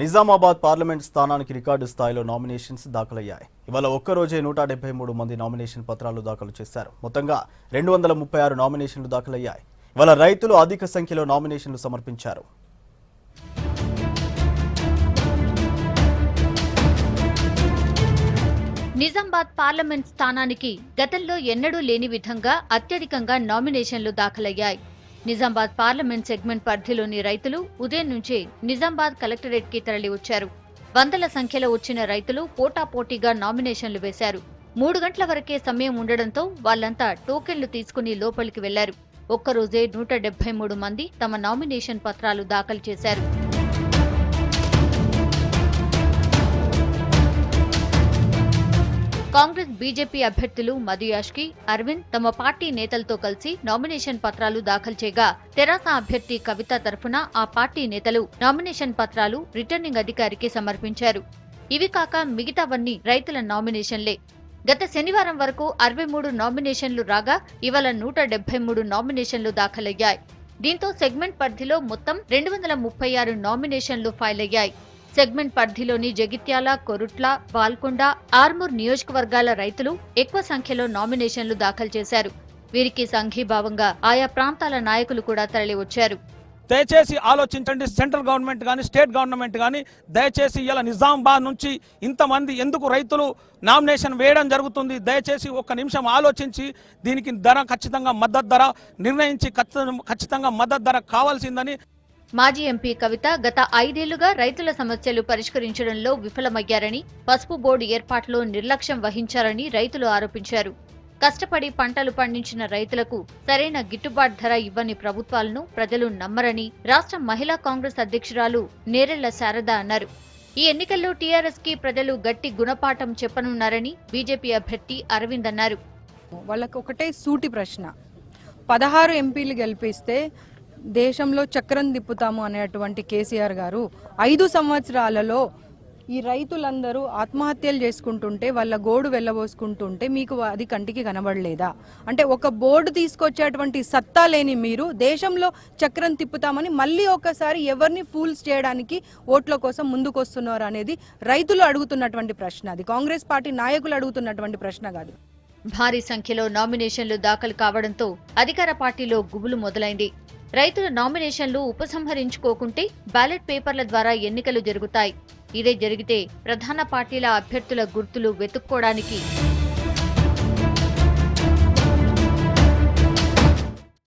Nizamabad parliament స్థానానికి record స్థాయిలో nominations దాఖలయ్యాయి. ఇవాళ ఒక్కరోజే 173 మంది నామినేషన్ పత్రాలు దాఖలు చేశారు. మొత్తంగా 236 నామినేషన్లు దాఖలయ్యాయి. ఇవాళ రైతులు అధిక సంఖ్యలో నామినేషన్లు సమర్పించారు. నిజామాబాద్ పార్లమెంట్ స్థానానికి గతంలో ఎన్నడూ లేని విధంగా అత్యధికంగా నామినేషన్లు దాఖలయ్యాయి. నిజామాబాద్ పార్లమెంట్ సెగ్మెంట్ పరిధిలోని రైతులు ఉదయం నుంచే నిజామాబాద్ కలెక్టరేట్ కి తరలి వచ్చారు. వందల సంఖ్యలో వచ్చిన రైతులు పోటాపోటీగా నామినేషన్లు వేశారు. 3 గంటల వరకే సమయం ఉండడంతో వాళ్లంతా టోకెన్లు తీసుకుని లోపలికి వెళ్లారు. ఒక్కరోజే 173 మంది తమ నామినేషన్ పత్రాలు దాఖలు చేశారు. కాంగ్రెస్ బీజేపీ అభ్యర్థులు మధు యాష్కి, అరవింద్ తమ పార్టీ నేతలతో కలిసి నామినేషన్ పత్రాలు దాఖలు చేయగా, తెరాస అభ్యర్థి కవిత తరఫున ఆ పార్టీ నేతలు నామినేషన్ పత్రాలు రిటర్నింగ్ అధికారికి సమర్పించారు. ఇవి కాక మిగతావన్నీ రైతుల నామినేషన్లే. గత శనివారం వరకు 63 నామినేషన్లు రాగా ఇవాళ 173 నామినేషన్లు దాఖలయ్యాయి. దీంతో సెగ్మెంట్ పరిధిలో మొత్తం 236 నామినేషన్లు ఫైల్ అయ్యాయి. సెగ్మెంట్ పరిధిలోని జగిత్యాల, కొరుట్ల, బాల్కొండ, ఆర్మూర్ నియోజకవర్గాల రైతులు ఎక్కువ సంఖ్యలో నామినేషన్లు దాఖలు చేశారు. వీరికి సంఘీభావంగా ఆయా ప్రాంతాల నాయకులు కూడా తరలి వచ్చారు. దయచేసి ఆలోచించండి. సెంట్రల్ గవర్నమెంట్ కానీ స్టేట్ గవర్నమెంట్ కానీ దయచేసి ఇలా నిజామాబాద్ నుంచి ఇంతమంది ఎందుకు రైతులు నామినేషన్ వేయడం జరుగుతుంది? దయచేసి ఒక్క నిమిషం ఆలోచించి దీనికి ధర ఖచ్చితంగా మద్దతు ధర నిర్ణయించి ఖచ్చితంగా మద్దతు ధర కావాల్సిందని. మాజీ ఎంపీ కవిత గత 5 ఏళ్లుగా రైతుల సమస్యలు పరిష్కరించడంలో విఫలమయ్యారని, పసుపు బోర్డు ఏర్పాటులో నిర్లక్ష్యం వహించారని రైతులు ఆరోపించారు. కష్టపడి పంటలు పండించిన రైతులకు సరైన గిట్టుబాటు ధర ఇవ్వని ప్రభుత్వాలను ప్రజలు నమ్మరని రాష్ట్ర మహిళా కాంగ్రెస్ అధ్యక్షురాలు నేరెళ్ల శారద అన్నారు. ఈ ఎన్నికల్లో టీఆర్ఎస్ కి ప్రజలు గట్టి గుణపాఠం చెప్పనున్నారని బీజేపీ అభ్యర్థి అరవింద్ అన్నారు. వాళ్ళకి ఒకటే సూటి ప్రశ్న, 16 ఎంపీలు గెలిపిస్తే దేశంలో చక్రం తిప్పుతాము అనేటువంటి కేసీఆర్ గారు 5 సంవత్సరాలలో ఈ రైతులందరూ ఆత్మహత్యలు చేసుకుంటుంటే వాళ్ళ గోడు వెళ్ళబోసుకుంటుంటే మీకు అది కంటికి కనబడలేదా? అంటే ఒక బోర్డు తీసుకొచ్చేటువంటి సత్తా లేని మీరు దేశంలో చక్రం తిప్పుతామని మళ్ళీ ఒకసారి ఎవరిని ఫూల్స్ చేయడానికి ఓట్ల కోసం ముందుకొస్తున్నారు అనేది రైతులు అడుగుతున్నటువంటి ప్రశ్న. అది కాంగ్రెస్ పార్టీ నాయకులు అడుగుతున్నటువంటి ప్రశ్న కాదు. భారీ సంఖ్యలో నామినేషన్లు దాఖలు కావడంతో అధికార పార్టీలో గుబులు మొదలైంది. రైతుల నామినేషన్లు ఉపసంహరించుకోకుంటే బ్యాలెట్ పేపర్ల ద్వారా ఎన్నికలు జరుగుతాయి. ఇదే జరిగితే ప్రధాన పార్టీల అభ్యర్థుల గుర్తులు వెతుక్కోవడానికి